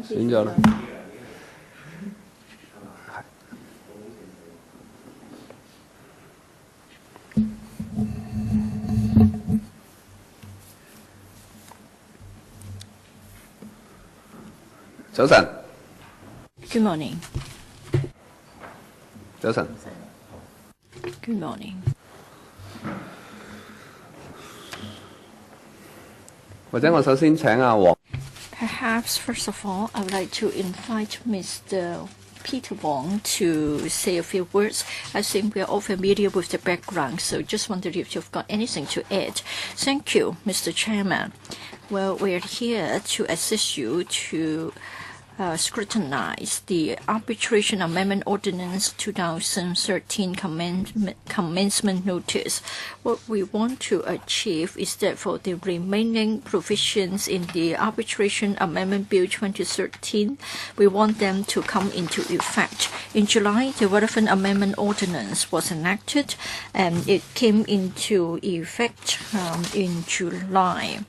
選咗啦。早晨。Good morning. 早晨。Good morning. 或者我首先請阿黃。Perhaps first of all, I would like to invite Mr. Peter Wong to say a few words. I think we are all familiar with the background, so just wondered if you've got anything to add. Thank you, Mr. Chairman. Well, we are here to assist you to scrutinize the Arbitration Amendment Ordinance 2013 commencement notice. What we want to achieve is that for the remaining provisions in the Arbitration Amendment Bill 2013, we want them to come into effect. In July, the relevant amendment ordinance was enacted, and it came into effect in July.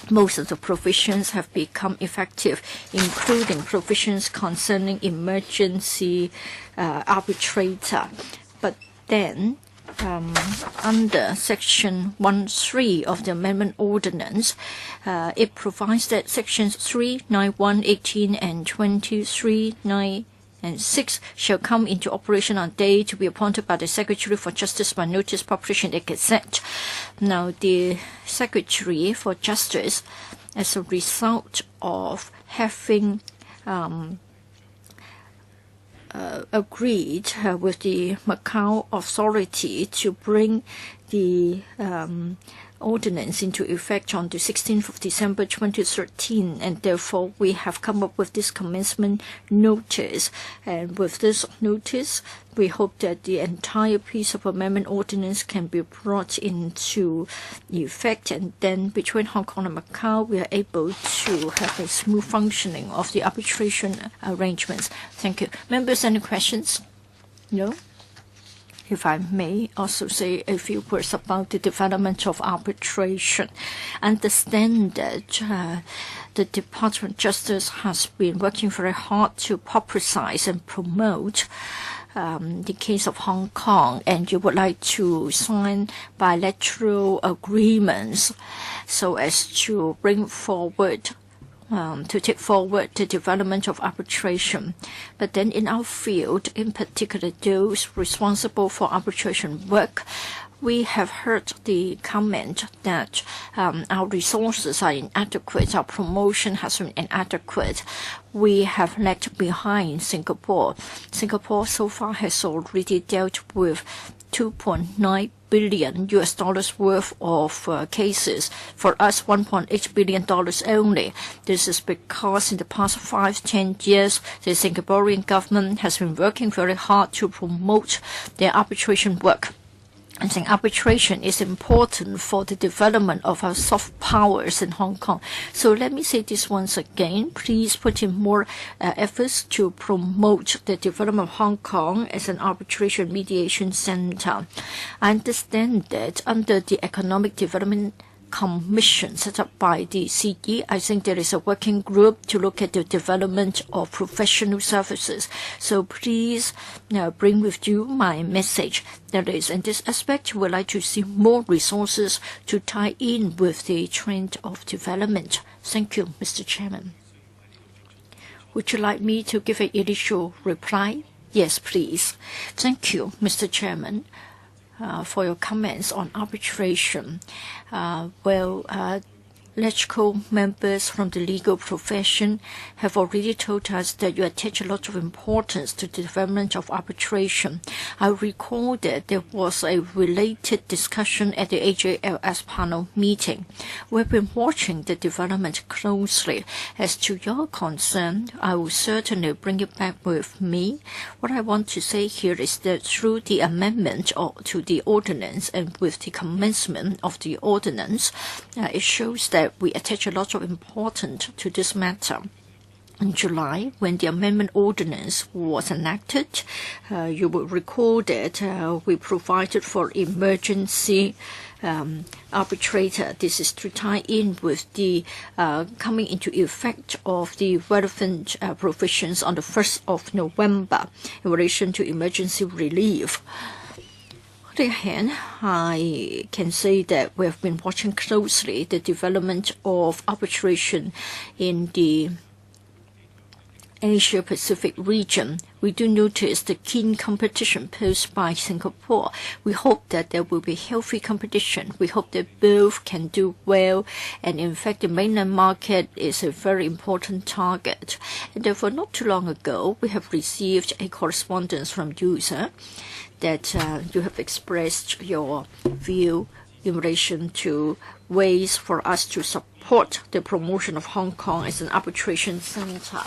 Most of the provisions have become effective, including provisions concerning emergency arbitrator. But then, under Section 1.3 of the Amendment Ordinance, it provides that Sections 3, 9, 1, 18, and 23, 9, and 6 shall come into operation on day to be appointed by the Secretary for Justice by notice published in the Gazette. Now, the Secretary for Justice, as a result of having agreed with the Macau authority to bring the ordinance into effect on the 16th of December 2013, and therefore we have come up with this commencement notice. And with this notice, we hope that the entire piece of amendment ordinance can be brought into effect, and then between Hong Kong and Macau, we are able to have a smooth functioning of the arbitration arrangements. Thank you. Members, any questions? No? If I may also say a few words about the development of arbitration. Understand that the Department of Justice has been working very hard to publicize and promote the case of Hong Kong, and you would like to sign bilateral agreements so as to bring forward to take forward the development of arbitration. But then in our field, in particular those responsible for arbitration work, we have heard the comment that our resources are inadequate, our promotion has been inadequate. We have lagged behind Singapore. Singapore so far has already dealt with $2.9 billion worth of cases. For us, $1.8 billion only. This is because in the past 5-10 years, the Singaporean government has been working very hard to promote their arbitration work. I think arbitration is important for the development of our soft powers in Hong Kong. So let me say this once again. Please put in more efforts to promote the development of Hong Kong as an arbitration mediation center. I understand that under the Economic Development Commission set up by the CE, I think there is a working group to look at the development of professional services. So please bring with you my message. That is, in this aspect, we would like to see more resources to tie in with the trend of development. Thank you, Mr. Chairman. Would you like me to give an initial reply? Yes, please. Thank you, Mr. Chairman. For your comments on arbitration. LegCo members from the legal profession have already told us that you attach a lot of importance to the development of arbitration. I recall that there was a related discussion at the AJLS panel meeting. We've been watching the development closely. As to your concern, I will certainly bring it back with me. What I want to say here is that through the amendment to the ordinance and with the commencement of the ordinance, it shows that we attach a lot of importance to this matter. In July, when the amendment ordinance was enacted, you will recall that we provided for emergency arbitrator. This is to tie in with the coming into effect of the relevant provisions on the 1st of November in relation to emergency relief. On the other hand, I can say that we have been watching closely the development of arbitration in the Asia-Pacific region. We do notice the keen competition posed by Singapore. We hope that there will be healthy competition. We hope that both can do well. And in fact, the mainland market is a very important target. And therefore, not too long ago, we have received a correspondence from user that you have expressed your view in relation to ways for us to support the promotion of Hong Kong as an arbitration center.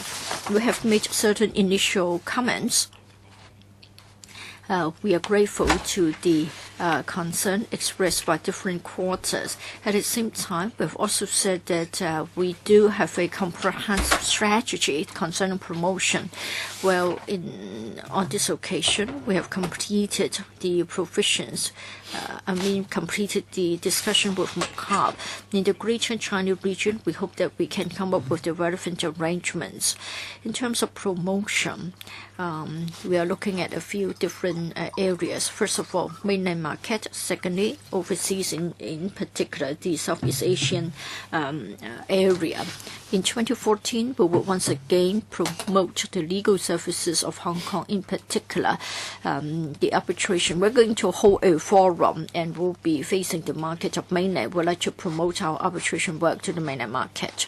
We have made certain initial comments. We are grateful to the concern expressed by different quarters. At the same time, we've also said that we do have a comprehensive strategy concerning promotion. Well, on this occasion, we have completed the provisions. Completed the discussion with Macau. In the Greater China region, we hope that we can come up with the relevant arrangements. In terms of promotion, we are looking at a few different areas. First of all, mainland market. Secondly, overseas, in particular, the Southeast Asian area. In 2014, we will once again promote the legal services of Hong Kong, in particular, the arbitration. We're going to hold a forum and we'll be facing the market of mainland. We'd like to promote our arbitration work to the mainland market.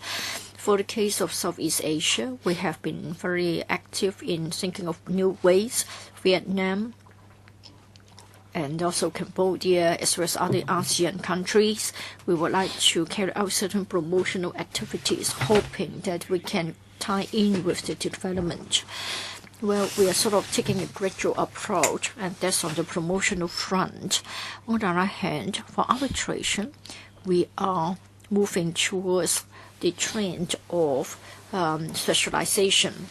For the case of Southeast Asia, we have been very active in thinking of new ways. Vietnam and also Cambodia, as well as other ASEAN countries, we would like to carry out certain promotional activities, hoping that we can tie in with the development. Well, we are sort of taking a gradual approach, and that's on the promotional front. On the other hand, for arbitration, we are moving towards the trend of specialization.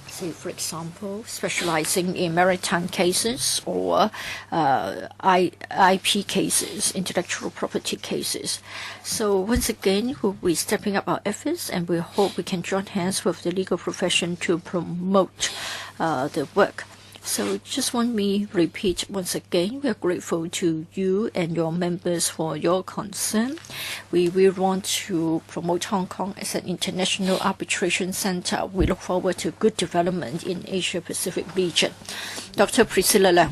Say, for example, specializing in maritime cases or IP cases, intellectual property cases. So once again, we'll be stepping up our efforts, and we hope we can join hands with the legal profession to promote the work. So just want me repeat once again, we are grateful to you and your members for your concern. We will want to promote Hong Kong as an international arbitration center. We look forward to good development in Asia-Pacific region. Dr. Priscilla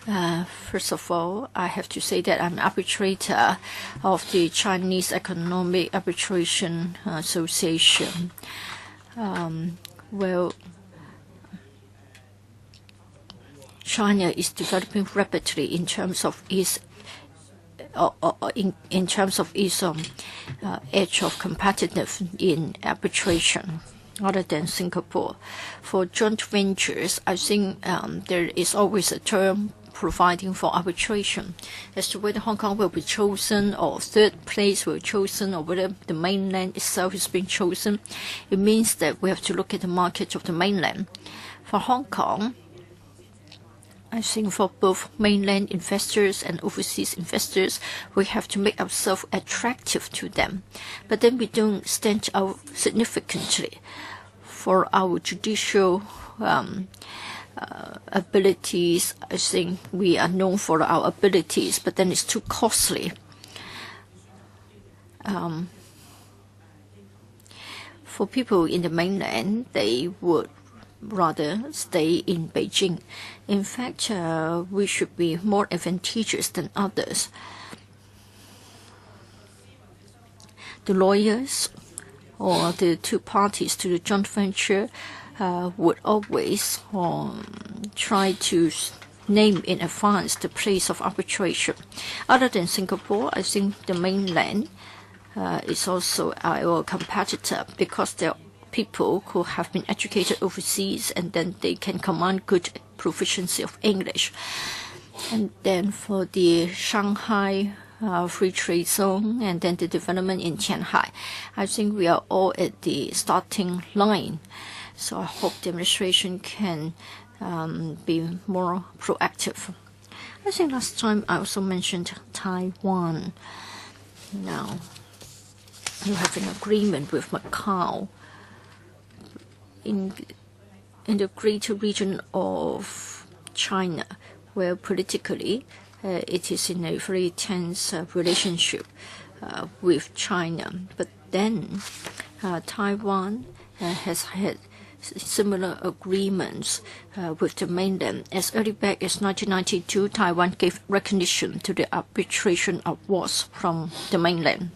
Leung. First of all, I have to say that I'm arbitrator of the Chinese Economic Arbitration Association. China is developing rapidly in terms of its edge of competitiveness in arbitration, other than Singapore. For joint ventures, I think there is always a term providing for arbitration as to whether Hong Kong will be chosen or third place will be chosen or whether the mainland itself is being chosen. It means that we have to look at the market of the mainland. For Hong Kong, I think for both mainland investors and overseas investors, we have to make ourselves attractive to them. But then we don't stand out significantly. For our judicial abilities, I think we are known for our abilities, but then it's too costly. For people in the mainland, they would rather stay in Beijing. In fact, we should be more advantageous than others. The lawyers or the two parties to the joint venture would always try to name in advance the place of arbitration. Other than Singapore, I think the mainland is also our competitor because there are people who have been educated overseas and then they can command good proficiency of English. And then for the Shanghai free trade zone, and then the development in Shanghai. I think we are all at the starting line. So I hope the administration can be more proactive. I think last time I also mentioned Taiwan. Now, you have an agreement with Macau in the greater region of China, where politically it is in a very tense relationship with China. But then Taiwan has had similar agreements with the mainland. As early back as 1992, Taiwan gave recognition to the arbitration awards from the mainland.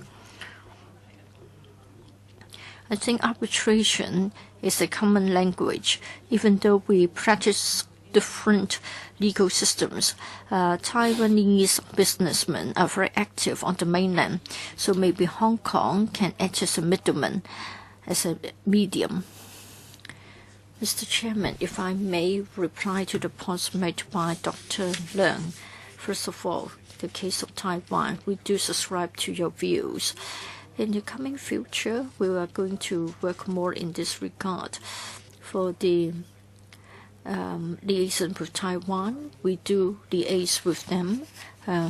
I think arbitration is a common language, even though we practice different legal systems. Taiwanese businessmen are very active on the mainland, so maybe Hong Kong can act as a middleman, as a medium. Mr. Chairman, if I may reply to the points made by Dr. Leung. First of all, the case of Taiwan, we do subscribe to your views. In the coming future, we are going to work more in this regard. For the liaison with Taiwan, we do liaise with them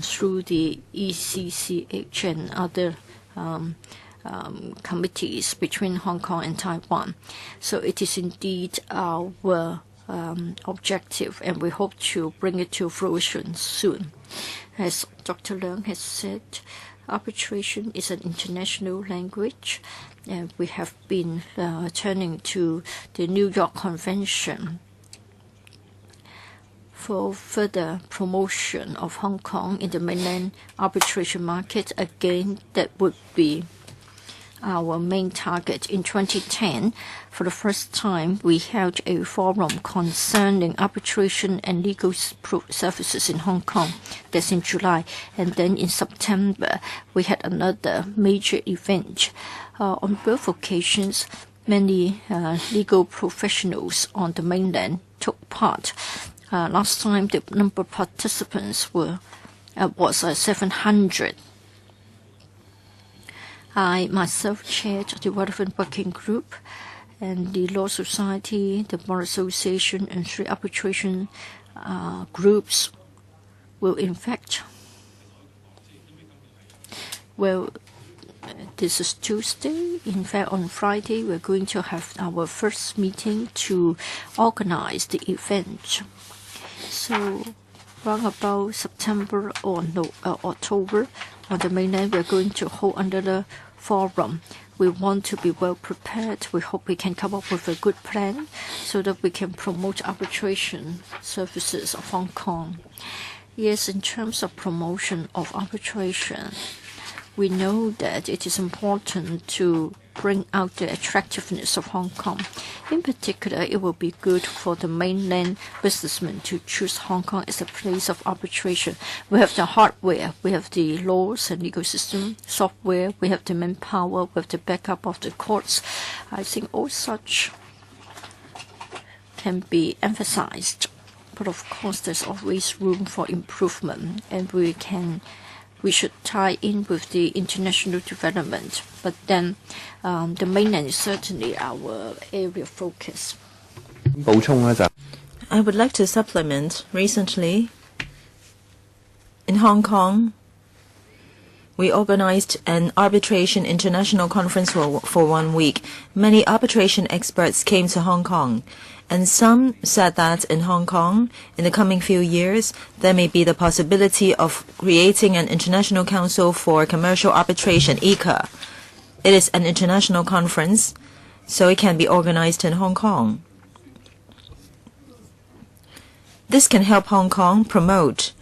through the ECCH and other committees between Hong Kong and Taiwan. So it is indeed our objective, and we hope to bring it to fruition soon. As Dr. Leung has said, arbitration is an international language, and we have been turning to the New York Convention for further promotion of Hong Kong in the mainland arbitration market. Again, that would be our main target. In 2010, for the first time, we held a forum concerning arbitration and legal services in Hong Kong. That's in July. And then in September, we had another major event. On both occasions, many legal professionals on the mainland took part. Last time, the number of participants was 700. I myself chaired the Relevant Working Group, and the Law Society, the Bar Association, and 3 arbitration groups will in fact, this is Tuesday. In fact, on Friday, we're going to have our first meeting to organize the event. So around about September or October, on the mainland, we're going to hold another forum. We want to be well prepared. We hope we can come up with a good plan so that we can promote arbitration services of Hong Kong. Yes, in terms of promotion of arbitration, we know that it is important to bring out the attractiveness of Hong Kong. In particular, it will be good for the mainland businessmen to choose Hong Kong as a place of arbitration. We have the hardware, we have the laws and legal system, software, we have the manpower, we have the backup of the courts. I think all such can be emphasized. But of course, there's always room for improvement, and we should tie in with the international development. But then the mainland is certainly our area of focus. I would like to supplement. Recently, in Hong Kong, we organized an arbitration international conference for 1 week. Many arbitration experts came to Hong Kong, and some said that in Hong Kong, in the coming few years, there may be the possibility of creating an international council for commercial arbitration, ICA. It is an international conference, so it can be organized in Hong Kong. This can help Hong Kong promote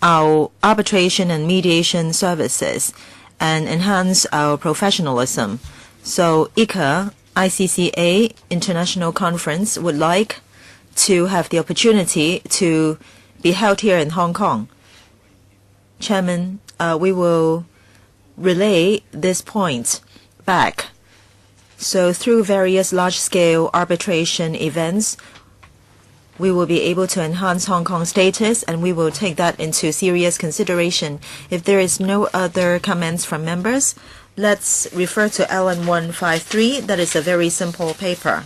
our arbitration and mediation services and enhance our professionalism. So ICCA International Conference would like to have the opportunity to be held here in Hong Kong. Chairman, we will relay this point back. So through various large-scale arbitration events, we will be able to enhance Hong Kong's status, and we will take that into serious consideration. If there is no other comments from members, let's refer to LN 153. That is a very simple paper.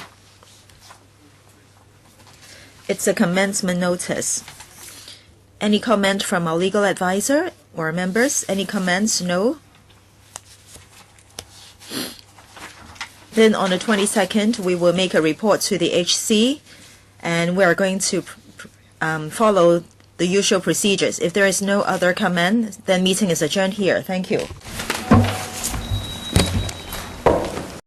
It's a commencement notice. Any comment from our legal advisor or members? Any comments? No? Then on the 22nd, we will make a report to the HC, and we are going to follow the usual procedures. If there is no other comment, then meeting is adjourned here. Thank you.